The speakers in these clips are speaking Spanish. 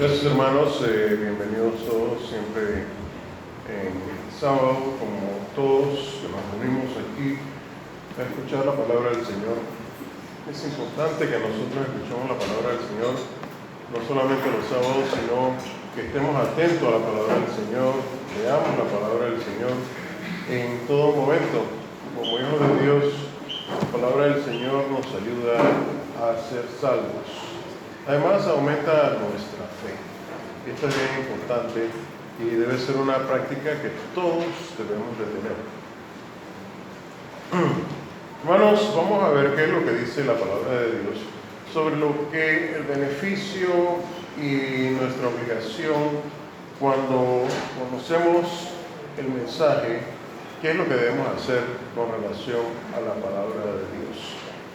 Gracias hermanos, bienvenidos todos, siempre en sábado, como todos que nos reunimos aquí a escuchar la palabra del Señor. Es importante que nosotros escuchemos la palabra del Señor, no solamente los sábados, sino que estemos atentos a la palabra del Señor, leamos la palabra del Señor en todo momento. Como hijos de Dios, la palabra del Señor nos ayuda a ser salvos. Además, aumenta nuestra fe. Esto es bien importante y debe ser una práctica que todos debemos de tener. Hermanos, vamos a ver qué es lo que dice la palabra de Dios sobre lo que el beneficio y nuestra obligación cuando conocemos el mensaje, qué es lo que debemos hacer con relación a la palabra de Dios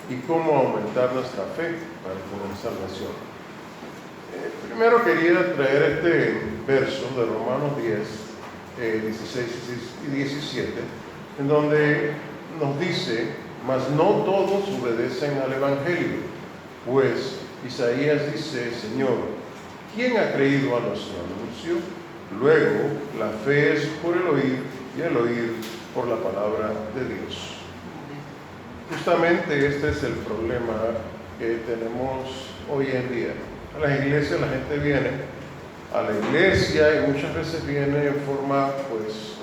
y cómo aumentar nuestra fe para tener salvación. Primero quería traer este verso de Romanos 10, 16 y 17, en donde nos dice: mas no todos obedecen al Evangelio, pues Isaías dice: Señor, ¿quién ha creído a nuestro anuncio? Luego, la fe es por el oír y el oír por la palabra de Dios. Justamente este es el problema que tenemos hoy en día. A las iglesias la gente viene a la iglesia y muchas veces viene en forma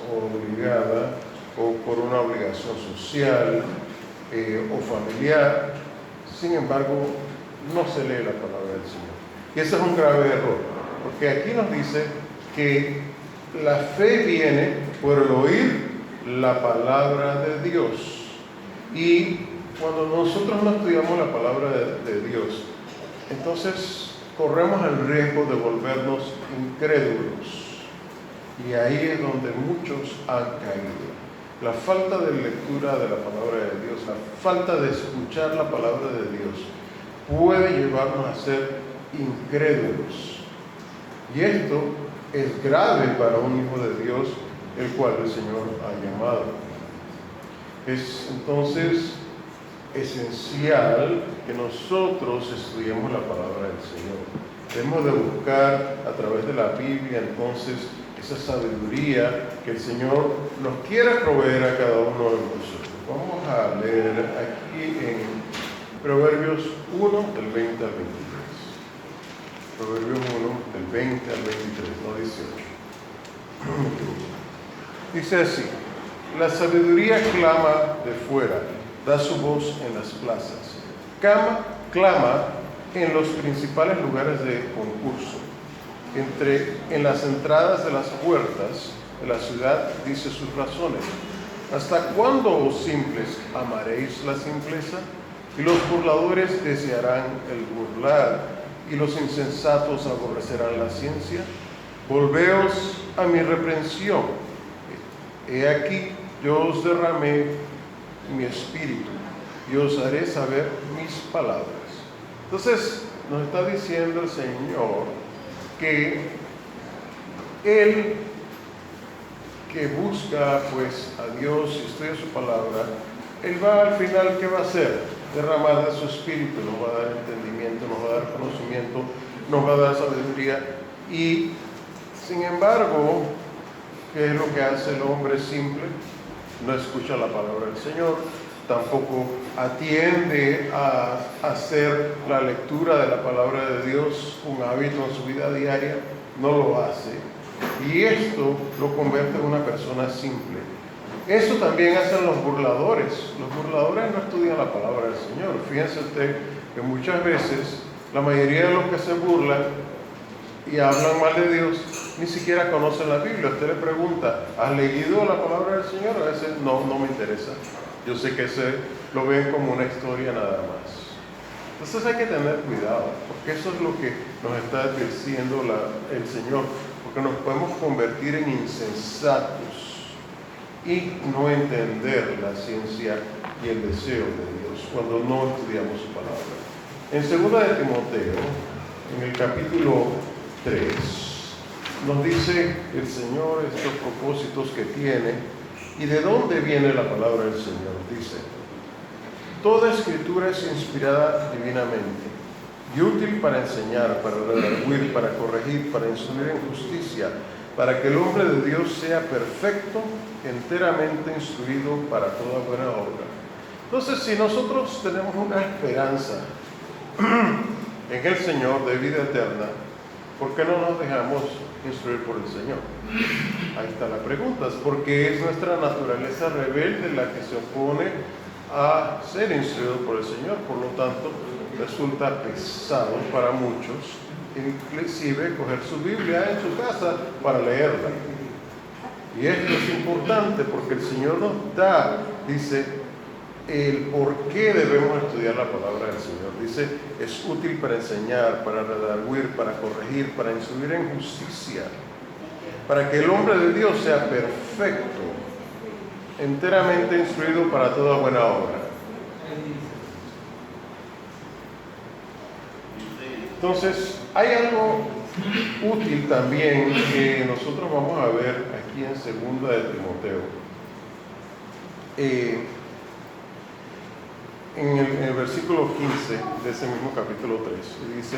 obligada o por una obligación social o familiar. Sin embargo, no se lee la palabra del Señor. Y ese es un grave error, porque aquí nos dice que la fe viene por el oír la palabra de Dios. Y cuando nosotros no estudiamos la palabra de Dios, entonces corremos el riesgo de volvernos incrédulos. Y ahí es donde muchos han caído. La falta de lectura de la palabra de Dios, la falta de escuchar la palabra de Dios, puede llevarnos a ser incrédulos. Y esto es grave para un hijo de Dios, el cual el Señor ha llamado. Es entonces esencial que nosotros estudiemos la palabra del Señor. Debemos de buscar a través de la Biblia entonces esa sabiduría que el Señor nos quiere proveer a cada uno de nosotros. Vamos a leer aquí en Proverbios 1, del 20 al 23. Proverbios 1, del 20 al 23, no 18. Dice así: la sabiduría clama de fuera, da su voz en las plazas. Clama en los principales lugares de concurso. En las entradas de las puertas de la ciudad dice sus razones. ¿Hasta cuándo, oh simples, amaréis la simpleza? Y los burladores desearán el burlar, y los insensatos aborrecerán la ciencia. Volveos a mi reprensión. He aquí, yo os derramé mi espíritu y os haré saber mis palabras. Entonces nos está diciendo el Señor que Él que busca a Dios y estudia su palabra, Él va al final, ¿qué va a hacer? Derramar de su espíritu, nos va a dar entendimiento, nos va a dar conocimiento, nos va a dar sabiduría. Y sin embargo, ¿qué es lo que hace el hombre simple? No escucha la palabra del Señor, tampoco atiende a hacer la lectura de la palabra de Dios un hábito en su vida diaria, no lo hace. Y esto lo convierte en una persona simple. Eso también hacen los burladores. Los burladores no estudian la palabra del Señor. Fíjense usted que muchas veces la mayoría de los que se burlan y hablan mal de Dios ni siquiera conocen la Biblia. Usted le pregunta: ¿has leído la palabra del Señor? A veces no me interesa. Yo sé que lo ven como una historia nada más. Entonces hay que tener cuidado, porque eso es lo que nos está diciendo el Señor, porque nos podemos convertir en insensatos y no entender la ciencia y el deseo de Dios cuando no estudiamos su palabra. En 2 de Timoteo, en el capítulo 3, nos dice el Señor estos propósitos que tiene y de dónde viene la palabra del Señor. Dice: toda escritura es inspirada divinamente y útil para enseñar, para redarguir, para corregir, para instruir en justicia, para que el hombre de Dios sea perfecto, enteramente instruido para toda buena obra. Entonces, si nosotros tenemos una esperanza en el Señor de vida eterna, ¿por qué no nos dejamos instruir por el Señor? Ahí está la pregunta, es porque es nuestra naturaleza rebelde la que se opone a ser instruido por el Señor, por lo tanto resulta pesado para muchos, inclusive coger su Biblia en su casa para leerla. Y esto es importante porque el Señor nos da, dice, el por qué debemos estudiar la palabra del Señor. Dice, es útil para enseñar, para redarguir, para corregir, para instruir en justicia, para que el hombre de Dios sea perfecto, enteramente instruido para toda buena obra. Entonces, hay algo útil también que nosotros vamos a ver aquí en 2 de Timoteo. En el versículo 15 de ese mismo capítulo 3, dice,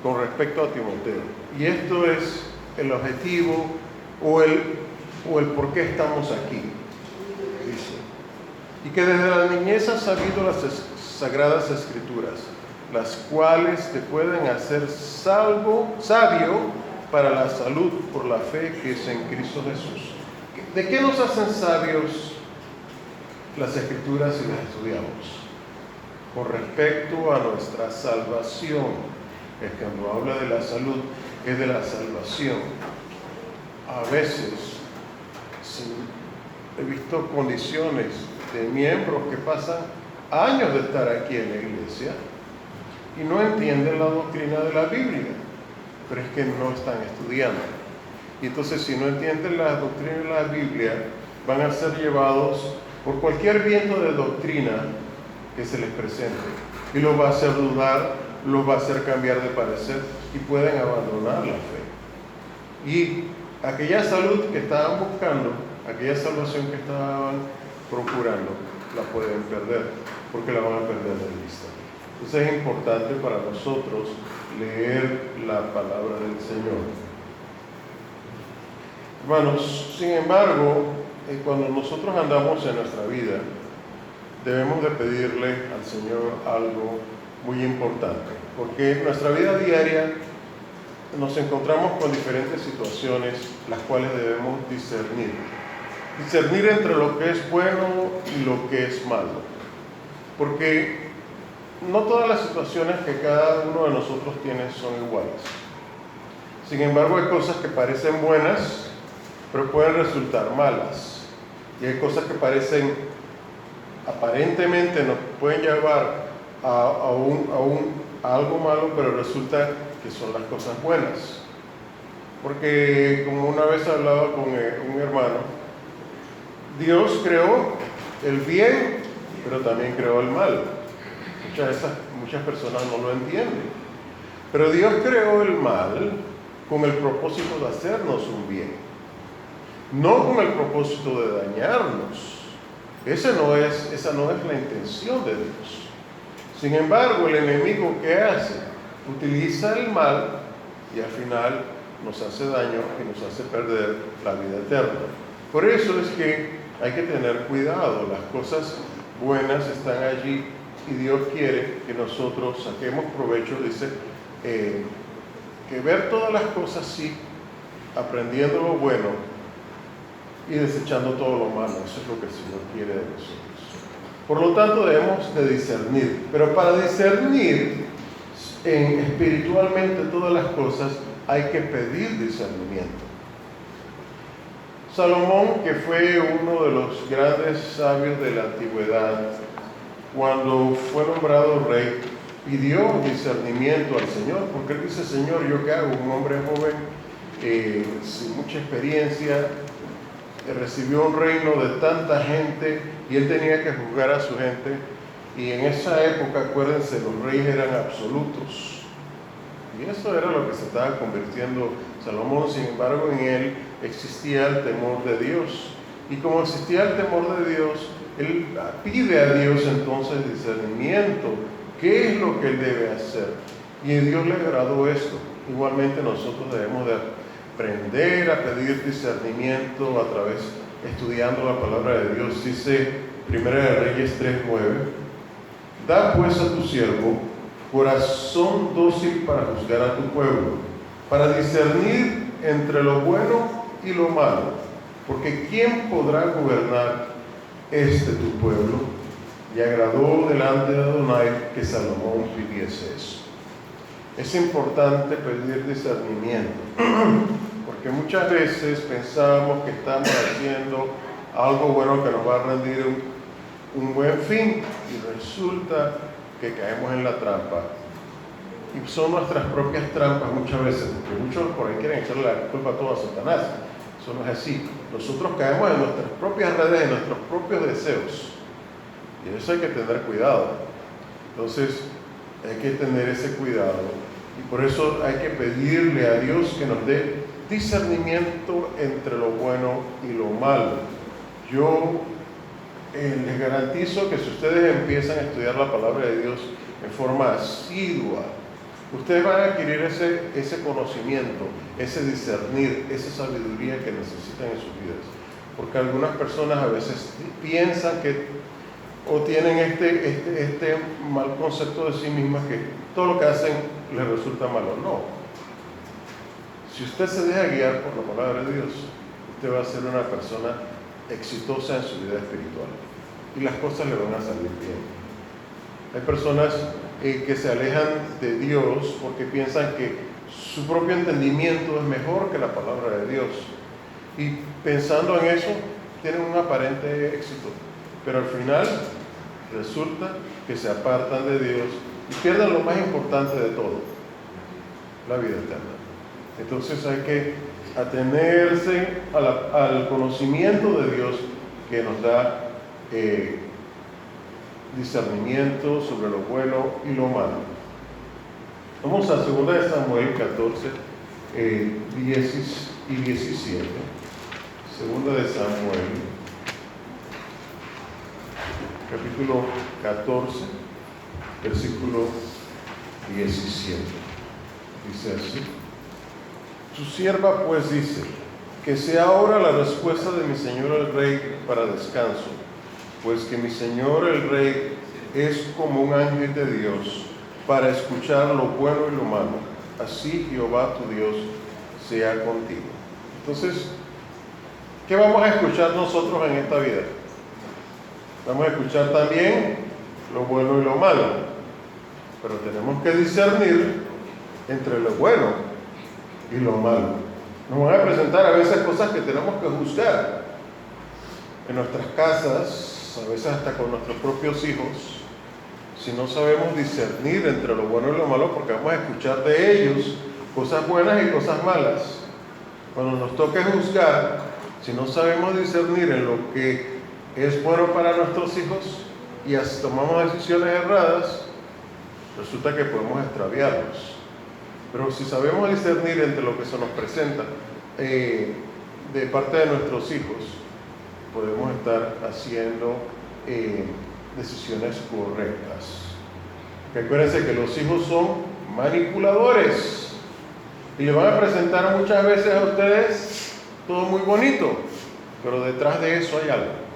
con respecto a Timoteo, y esto es el objetivo o el por qué estamos aquí, dice, y que desde la niñez has sabido las sagradas escrituras, las cuales te pueden hacer sabio para la salud por la fe que es en Cristo Jesús. ¿De qué nos hacen sabios las escrituras si las estudiamos? Con respecto a nuestra salvación. Es que cuando habla de la salud, es de la salvación. A veces he visto condiciones de miembros que pasan años de estar aquí en la iglesia y no entienden la doctrina de la Biblia, pero es que no están estudiando. Y entonces, si no entienden la doctrina de la Biblia, van a ser llevados por cualquier viento de doctrina que se les presente y los va a hacer dudar, los va a hacer cambiar de parecer y pueden abandonar la fe. Y aquella salud que estaban buscando, aquella salvación que estaban procurando, la pueden perder, porque la van a perder de vista. Entonces es importante para nosotros leer la palabra del Señor. Hermanos, sin embargo, cuando nosotros andamos en nuestra vida, debemos de pedirle al Señor algo muy importante, porque en nuestra vida diaria nos encontramos con diferentes situaciones, las cuales debemos discernir entre lo que es bueno y lo que es malo, porque no todas las situaciones que cada uno de nosotros tiene son iguales. Sin embargo, hay cosas que parecen buenas, pero pueden resultar malas, y hay cosas que parecen aparentemente nos pueden llevar a algo malo, pero resulta que son las cosas buenas. Porque como una vez hablaba con un hermano, Dios creó el bien, pero también creó el mal. Muchas personas no lo entienden. Pero Dios creó el mal con el propósito de hacernos un bien, no con el propósito de dañarnos. Esa no es la intención de Dios. Sin embargo, el enemigo, ¿qué hace? Utiliza el mal y al final nos hace daño y nos hace perder la vida eterna. Por eso es que hay que tener cuidado. Las cosas buenas están allí y Dios quiere que nosotros saquemos provecho. Dice que ver todas las cosas sí, aprendiendo lo bueno y desechando todo lo malo. Eso es lo que el Señor quiere de nosotros. Por lo tanto, debemos de discernir. Pero para discernir espiritualmente todas las cosas, hay que pedir discernimiento. Salomón, que fue uno de los grandes sabios de la antigüedad, cuando fue nombrado rey, pidió discernimiento al Señor, porque él dice: Señor, ¿yo qué hago? Un hombre joven, sin mucha experiencia, recibió un reino de tanta gente y él tenía que juzgar a su gente. Y en esa época, acuérdense, los reyes eran absolutos. Y eso era lo que se estaba convirtiendo Salomón. Sin embargo, en él existía el temor de Dios. Y como existía el temor de Dios, él pide a Dios entonces discernimiento. ¿Qué es lo que él debe hacer? Y a Dios le agradó esto. Igualmente nosotros debemos de aprender a pedir discernimiento a través, estudiando la palabra de Dios. Dice 1 Reyes 3:9: da pues a tu siervo corazón dócil para juzgar a tu pueblo, para discernir entre lo bueno y lo malo, porque ¿quién podrá gobernar tu pueblo? Y agradó delante de Adonai que Salomón pidiese eso. Es importante pedir discernimiento, porque muchas veces pensamos que estamos haciendo algo bueno que nos va a rendir un buen fin, y resulta que caemos en la trampa. Y son nuestras propias trampas muchas veces, porque muchos por ahí quieren echarle la culpa a todo a Satanás. Eso no es así. Nosotros caemos en nuestras propias redes, en nuestros propios deseos. Y eso hay que tener cuidado. Entonces, hay que tener ese cuidado. Y por eso hay que pedirle a Dios que nos dé discernimiento entre lo bueno y lo malo. Yo les garantizo que si ustedes empiezan a estudiar la palabra de Dios en forma asidua, ustedes van a adquirir ese conocimiento, ese discernir, esa sabiduría que necesitan en sus vidas. Porque algunas personas a veces piensan que o tienen este mal concepto de sí mismas, que todo lo que hacen les resulta malo. No. Si usted se deja guiar por la palabra de Dios, usted va a ser una persona exitosa en su vida espiritual y las cosas le van a salir bien. Hay personas que se alejan de Dios porque piensan que su propio entendimiento es mejor que la palabra de Dios, y pensando en eso tienen un aparente éxito, pero al final resulta que se apartan de Dios y pierden lo más importante de todo, la vida eterna. Entonces hay que atenerse al conocimiento de Dios, que nos da discernimiento sobre lo bueno y lo malo. Vamos a 2 Samuel 14, 10 y 17. 2 Samuel, capítulo 14, versículo 17. Dice así: tu sierva pues dice, que sea ahora la respuesta de mi señor el rey para descanso, pues que mi señor el rey es como un ángel de Dios para escuchar lo bueno y lo malo. Así Jehová tu Dios sea contigo. Entonces, ¿qué vamos a escuchar nosotros en esta vida? Vamos a escuchar también lo bueno y lo malo, pero tenemos que discernir entre lo bueno y lo malo. Nos van a presentar a veces cosas que tenemos que juzgar en nuestras casas, a veces hasta con nuestros propios hijos, si no sabemos discernir entre lo bueno y lo malo, porque vamos a escuchar de ellos cosas buenas y cosas malas. Cuando nos toque juzgar, si no sabemos discernir en lo que es bueno para nuestros hijos y tomamos decisiones erradas, resulta que podemos extraviarlos. Pero si sabemos discernir entre lo que se nos presenta de parte de nuestros hijos, podemos estar haciendo decisiones correctas. Recuérdense que los hijos son manipuladores y le van a presentar muchas veces a ustedes todo muy bonito, pero detrás de eso hay algo.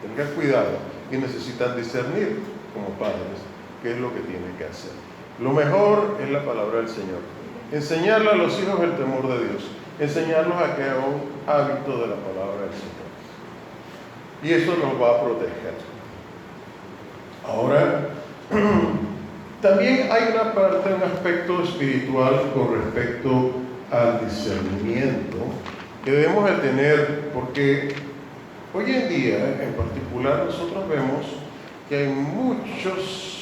Tengan cuidado y necesitan discernir como padres qué es lo que tienen que hacer. Lo mejor es la palabra del Señor. Enseñarle a los hijos el temor de Dios. Enseñarlos a que hagan un hábito de la palabra del Señor. Y eso nos va a proteger. Ahora, también hay una parte, un aspecto espiritual con respecto al discernimiento que debemos de tener, porque hoy en día, en particular, nosotros vemos que hay muchos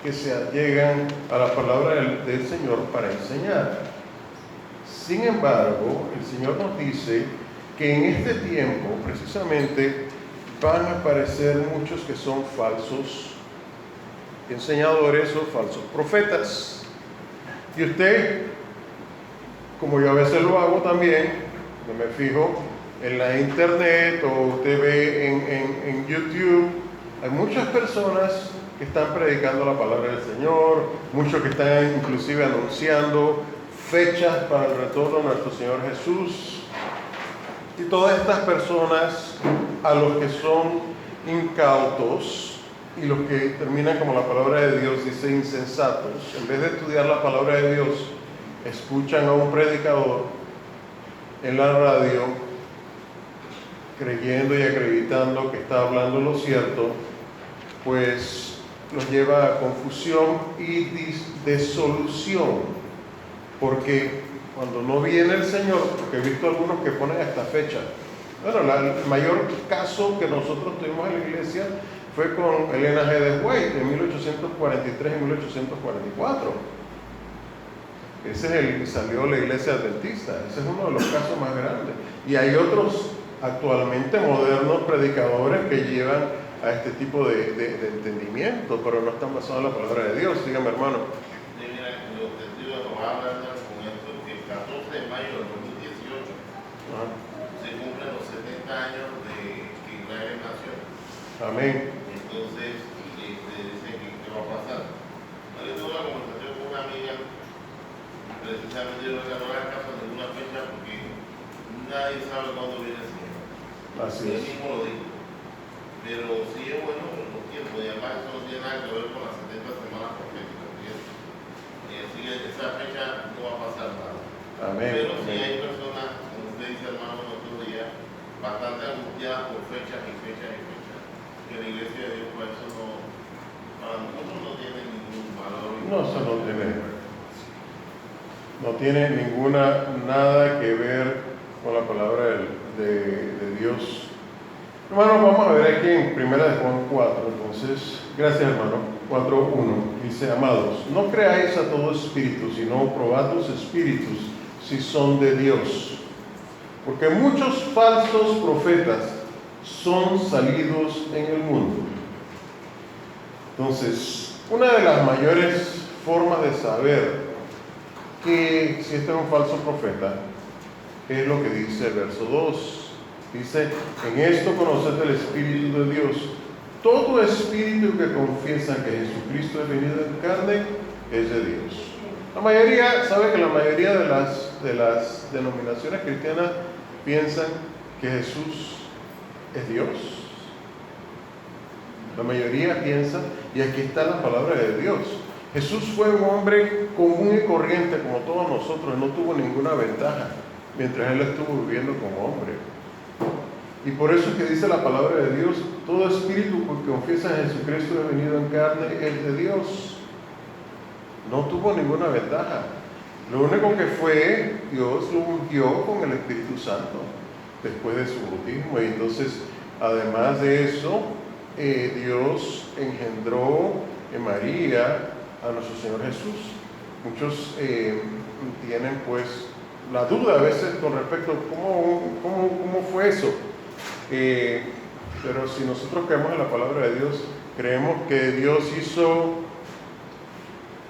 que se allegan a la palabra del Señor para enseñar. Sin embargo, el Señor nos dice que en este tiempo, precisamente, van a aparecer muchos que son falsos enseñadores o falsos profetas. Y usted, como yo a veces lo hago también, yo me fijo en la internet o usted ve en YouTube, hay muchas personas que están predicando la palabra del Señor, muchos que están inclusive anunciando fechas para el retorno de nuestro Señor Jesús. Y todas estas personas, a los que son incautos y los que terminan como la palabra de Dios dice insensatos, en vez de estudiar la palabra de Dios, escuchan a un predicador en la radio creyendo y acreditando que está hablando lo cierto, pues los lleva a confusión y desolución, porque cuando no viene el Señor, porque he visto algunos que ponen esta fecha. Bueno, el mayor caso que nosotros tuvimos en la iglesia fue con Elena G. de White en 1843 y 1844. Ese es el que salió de la iglesia adventista. Ese es uno de los casos más grandes. Y hay otros actualmente modernos predicadores que llevan a este tipo de entendimiento, pero no están basados en la palabra de Dios. Dígame, hermano. Sí, mira, los testigos de Jehová hablan con esto que el 14 de mayo del 2018 se cumplen los 70 años de que Israel nació. Amén. Entonces, dicen que qué va a pasar. Yo tuve una conversación con una amiga, precisamente yo no le hago caso a ninguna fecha porque nadie sabe cuándo viene el Señor. Así Él es. mismo lo dijo. Pero sí es bueno los tiempos, y además eso no tiene nada que ver con las 70 semanas proféticas. Así que esa fecha no va a pasar nada. Amén. Pero sí Amén. hay personas, como usted dice, hermano, nosotros ya bastante angustiadas por fechas y fechas y fechas. Que la iglesia de Dios, para eso no, para nosotros no tiene ningún valor. No, eso no tiene nada que ver con la palabra de Dios. Hermano, vamos a ver aquí en 1 de Juan 4, entonces, gracias hermano, 4:1, dice, amados, no creáis a todo espíritu, sino probad los espíritus si son de Dios, porque muchos falsos profetas son salidos en el mundo. Entonces, una de las mayores formas de saber que si este es un falso profeta es lo que dice el verso 2. Dice, en esto conoced el Espíritu de Dios. Todo espíritu que confiesa que Jesucristo es venido en carne es de Dios. La mayoría, sabe que la mayoría de las denominaciones cristianas piensan que Jesús es Dios. La mayoría piensa, y aquí está la palabra de Dios. Jesús fue un hombre común y corriente como todos nosotros, no tuvo ninguna ventaja mientras él estuvo viviendo como hombre. Y por eso es que dice la palabra de Dios, todo espíritu que confiesa a Jesucristo es venido en carne es de Dios. No tuvo ninguna ventaja. Lo único que fue, Dios lo ungió con el Espíritu Santo después de su bautismo. Y entonces, además de eso, Dios engendró en María a nuestro Señor Jesús. Muchos tienen pues la duda a veces con respecto a cómo fue eso. Pero si nosotros creemos en la palabra de Dios, creemos que Dios hizo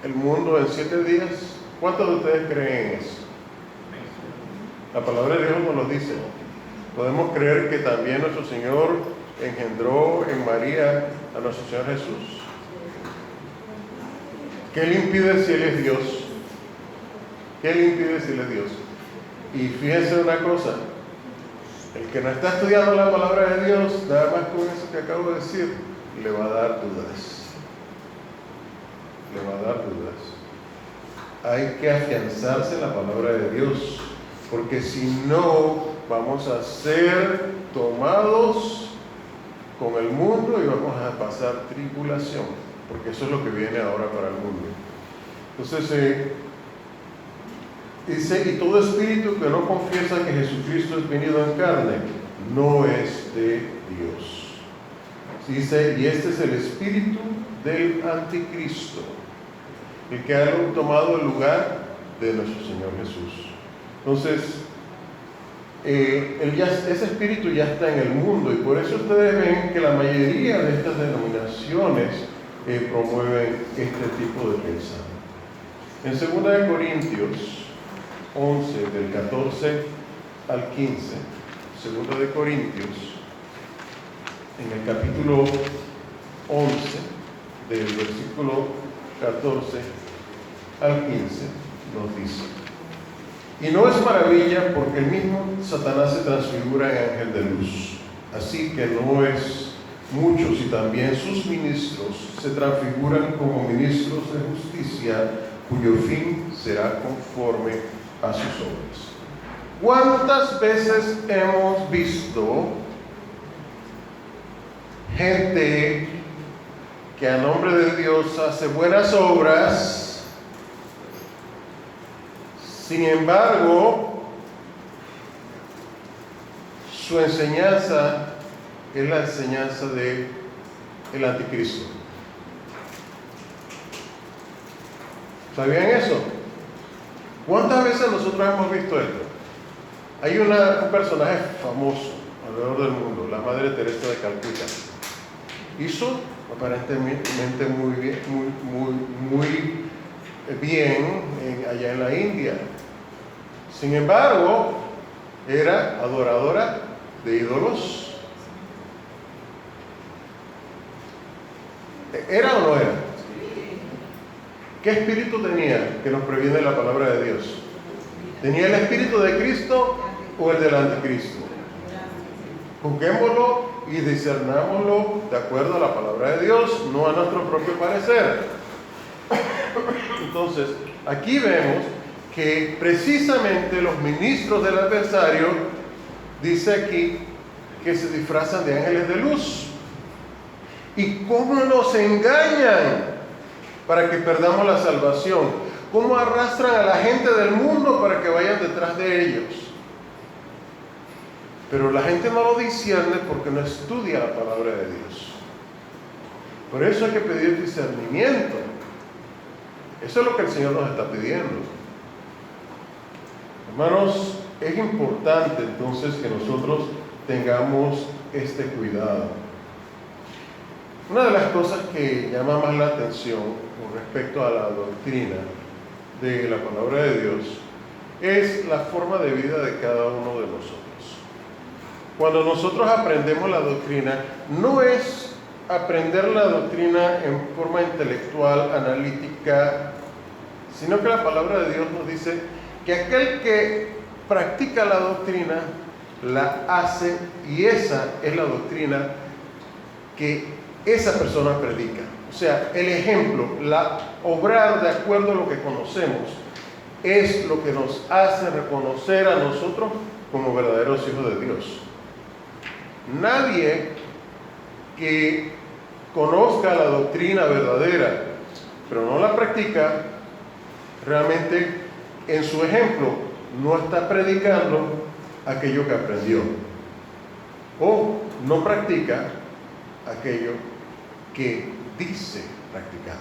el mundo en 7 días. ¿Cuántos de ustedes creen en eso? La palabra de Dios nos lo dice. Podemos creer que también nuestro Señor engendró en María a nuestro Señor Jesús. ¿Qué le impide si Él es Dios? ¿Qué le impide si Él es Dios? Y fíjense una cosa, el que no está estudiando la palabra de Dios, nada más con eso que acabo de decir, le va a dar dudas. Le va a dar dudas. Hay que afianzarse en la palabra de Dios, porque si no, vamos a ser tomados con el mundo y vamos a pasar tribulación, porque eso es lo que viene ahora para el mundo. Entonces, dice, y todo espíritu que no confiesa que Jesucristo es venido en carne, no es de Dios. Dice, y este es el espíritu del anticristo, el que ha tomado el lugar de nuestro Señor Jesús. Entonces, ese espíritu ya está en el mundo, y por eso ustedes ven que la mayoría de estas denominaciones promueven este tipo de pensamiento. En 2 Corintios 11, del 14 al 15, 2 de Corintios, en el capítulo 11, del versículo 14 al 15, nos dice: y no es maravilla, porque el mismo Satanás se transfigura en ángel de luz. Así que no es muchos, y también sus ministros se transfiguran como ministros de justicia, cuyo fin será conforme a sus obras. ¿Cuántas veces hemos visto gente que a nombre de Dios hace buenas obras, sin embargo, su enseñanza es la enseñanza del anticristo? ¿Sabían eso? ¿Cuántas veces nosotros hemos visto esto? Hay un personaje famoso alrededor del mundo, la Madre Teresa de Calcuta. Hizo aparentemente muy bien allá en la India. Sin embargo, era adoradora de ídolos. ¿Era o no era? ¿Qué espíritu tenía que nos previene la palabra de Dios? ¿Tenía el espíritu de Cristo o el del anticristo? Juzguémoslo y discernámoslo de acuerdo a la palabra de Dios, no a nuestro propio parecer. Entonces, aquí vemos que precisamente los ministros del adversario, dice aquí, que se disfrazan de ángeles de luz. ¿Y cómo nos engañan para que perdamos la salvación? ¿Cómo arrastran a la gente del mundo para que vayan detrás de ellos? Pero la gente no lo discierne porque no estudia la palabra de Dios. Por eso hay que pedir discernimiento. Eso es lo que el Señor nos está pidiendo. Hermanos, es importante entonces que nosotros tengamos este cuidado. Una de las cosas que llama más la atención con respecto a la doctrina de la palabra de Dios es la forma de vida de cada uno de nosotros. Cuando nosotros aprendemos la doctrina, no es aprender la doctrina en forma intelectual, analítica, sino que la palabra de Dios nos dice que aquel que practica la doctrina, la hace, y esa es la doctrina que esa persona predica. O sea, el ejemplo, obrar de acuerdo a lo que conocemos, es lo que nos hace reconocer a nosotros como verdaderos hijos de Dios. Nadie que conozca la doctrina verdadera, pero no la practica, realmente en su ejemplo no está predicando aquello que aprendió, o no practica aquello que dice practicar.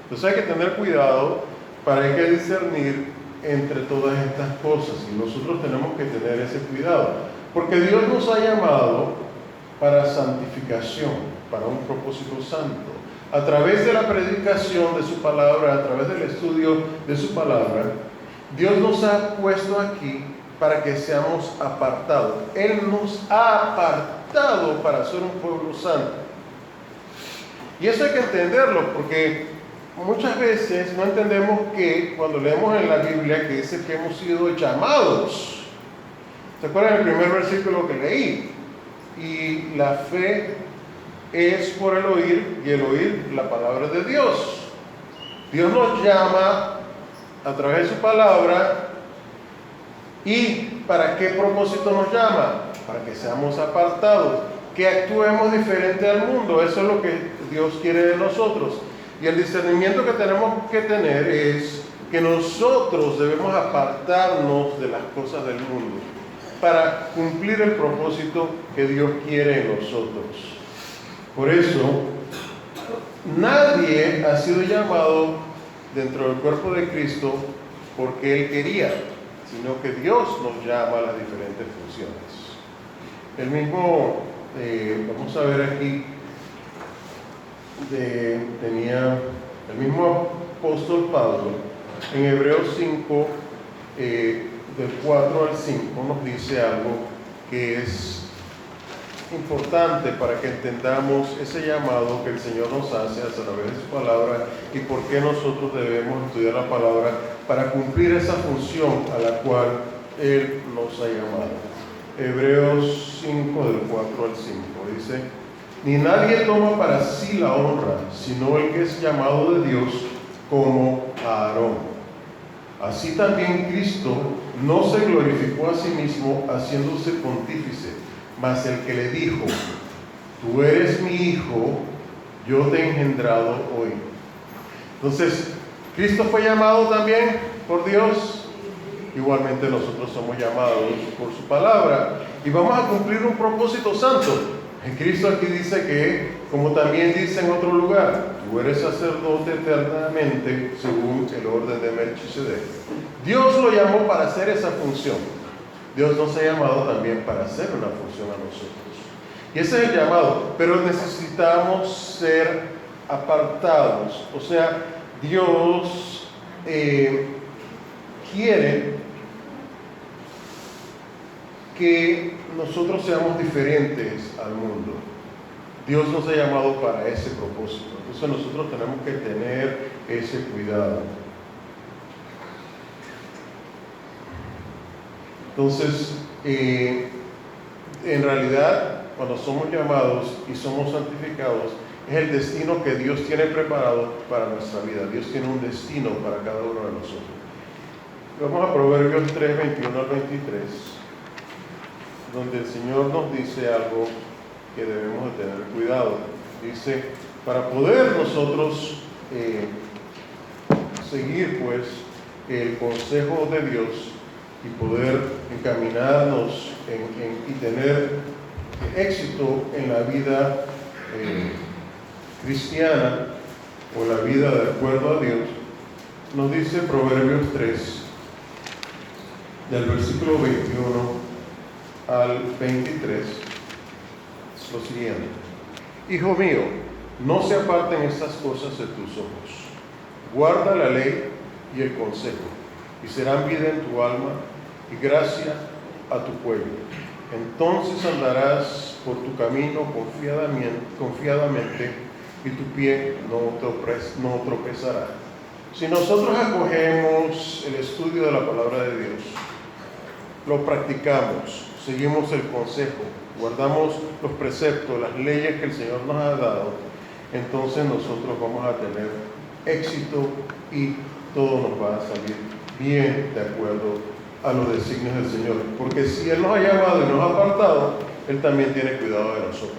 Entonces hay que tener cuidado, hay que discernir entre todas estas cosas, y nosotros tenemos que tener ese cuidado, porque Dios nos ha llamado para santificación, para un propósito santo. A través de la predicación de su palabra, a través del estudio de su palabra, Dios nos ha puesto aquí para que seamos apartados. Él nos ha apartado para ser un pueblo santo. Y eso hay que entenderlo, porque muchas veces no entendemos que cuando leemos en la Biblia que dice que hemos sido llamados. ¿Se acuerdan el primer versículo que leí? Y la fe es por el oír, y el oír la palabra de Dios. Dios nos llama a través de su palabra. ¿Y para qué propósito nos llama? Para que seamos apartados, que actuemos diferente al mundo. Eso es lo que Dios quiere de nosotros. Y el discernimiento que tenemos que tener es que nosotros debemos apartarnos de las cosas del mundo para cumplir el propósito que Dios quiere en nosotros. Por eso, nadie ha sido llamado dentro del cuerpo de Cristo porque Él quería, sino que Dios nos llama a las diferentes funciones. El mismo, vamos a ver aquí, tenía el mismo apóstol Pablo, en Hebreos 5, del 4 al 5, nos dice algo que es importante para que entendamos ese llamado que el Señor nos hace a través de su palabra y por qué nosotros debemos estudiar la palabra para cumplir esa función a la cual Él nos ha llamado. Hebreos 5, del 4 al 5, dice: ni nadie toma para sí la honra, sino el que es llamado de Dios, como a Aarón. Así también Cristo no se glorificó a sí mismo haciéndose pontífice, mas el que le dijo: tú eres mi hijo, yo te he engendrado hoy. Entonces, Cristo fue llamado también por Dios. Igualmente nosotros somos llamados por su palabra y vamos a cumplir un propósito santo. Cristo aquí dice que, como también dice en otro lugar, tú eres sacerdote eternamente según el orden de Melquisedec. Dios lo llamó para hacer esa función. Dios nos ha llamado también para hacer una función a nosotros. Y ese es el llamado, pero necesitamos ser apartados. O sea, Dios quiere que nosotros seamos diferentes al mundo. Dios nos ha llamado para ese propósito. Entonces nosotros tenemos que tener ese cuidado. Entonces, en realidad, cuando somos llamados y somos santificados, es el destino que Dios tiene preparado para nuestra vida. Dios tiene un destino para cada uno de nosotros. Vamos a Proverbios 3, 21 al 23, donde el Señor nos dice algo que debemos de tener cuidado. Dice: para poder nosotros seguir pues el consejo de Dios y poder encaminarnos y tener éxito en la vida cristiana o la vida de acuerdo a Dios, nos dice Proverbios 3, del versículo 21 al 23, lo siguiente: hijo mío, no se aparten estas cosas de tus ojos, guarda la ley y el consejo, y serán vida en tu alma y gracia a tu cuello. Entonces andarás por tu camino confiadamente y tu pie no tropezará. Si nosotros acogemos el estudio de la palabra de Dios, lo practicamos, seguimos el consejo, guardamos los preceptos, las leyes que el Señor nos ha dado, entonces nosotros vamos a tener éxito y todo nos va a salir bien de acuerdo a los designios del Señor. Porque si Él nos ha llamado y nos ha apartado, Él también tiene cuidado de nosotros.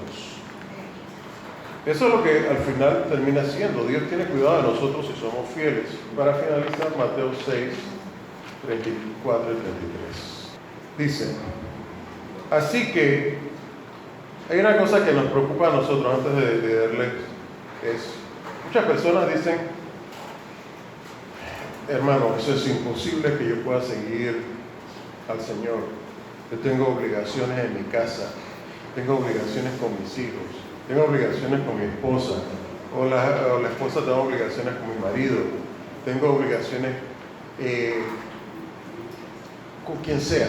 Eso es lo que al final termina siendo. Dios tiene cuidado de nosotros si somos fieles. Para finalizar, Mateo 6, 34 y 33. Dice: así que hay una cosa que nos preocupa a nosotros antes de leerles. Muchas personas dicen: hermano, eso es imposible que yo pueda seguir al Señor. Yo tengo obligaciones en mi casa, tengo obligaciones con mis hijos, tengo obligaciones con mi esposa, o la esposa tiene obligaciones con mi marido, tengo obligaciones con quien sea.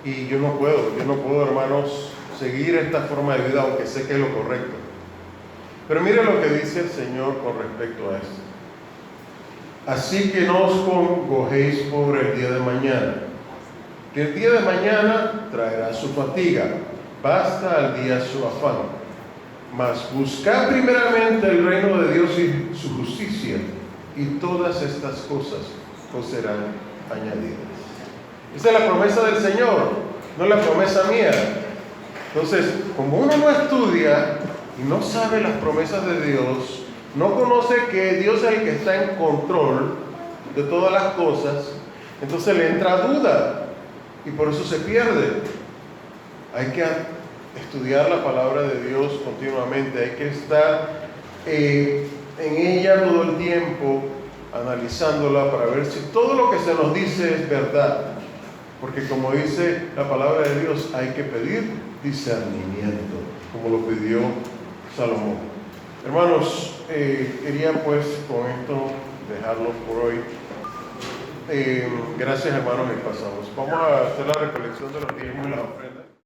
Y yo no puedo, hermanos, seguir esta forma de vida, aunque sé que es lo correcto. Pero mire lo que dice el Señor con respecto a esto. Así que no os congojéis por el día de mañana, que el día de mañana traerá su fatiga, basta al día su afán. Mas buscad primeramente el reino de Dios y su justicia, y todas estas cosas os serán añadidas. Esa es la promesa del Señor, no es la promesa mía. Entonces, como uno no estudia y no sabe las promesas de Dios, no conoce que Dios es el que está en control de todas las cosas, entonces le entra duda y por eso se pierde. Hay que estudiar la palabra de Dios continuamente, hay que estar en ella todo el tiempo, analizándola para ver si todo lo que se nos dice es verdad. Porque como dice la palabra de Dios, hay que pedir discernimiento, como lo pidió Salomón. Hermanos, quería pues con esto dejarlo por hoy. Gracias, hermanos, y pasamos. Vamos a hacer la recolección de los diezmos y las ofrendas.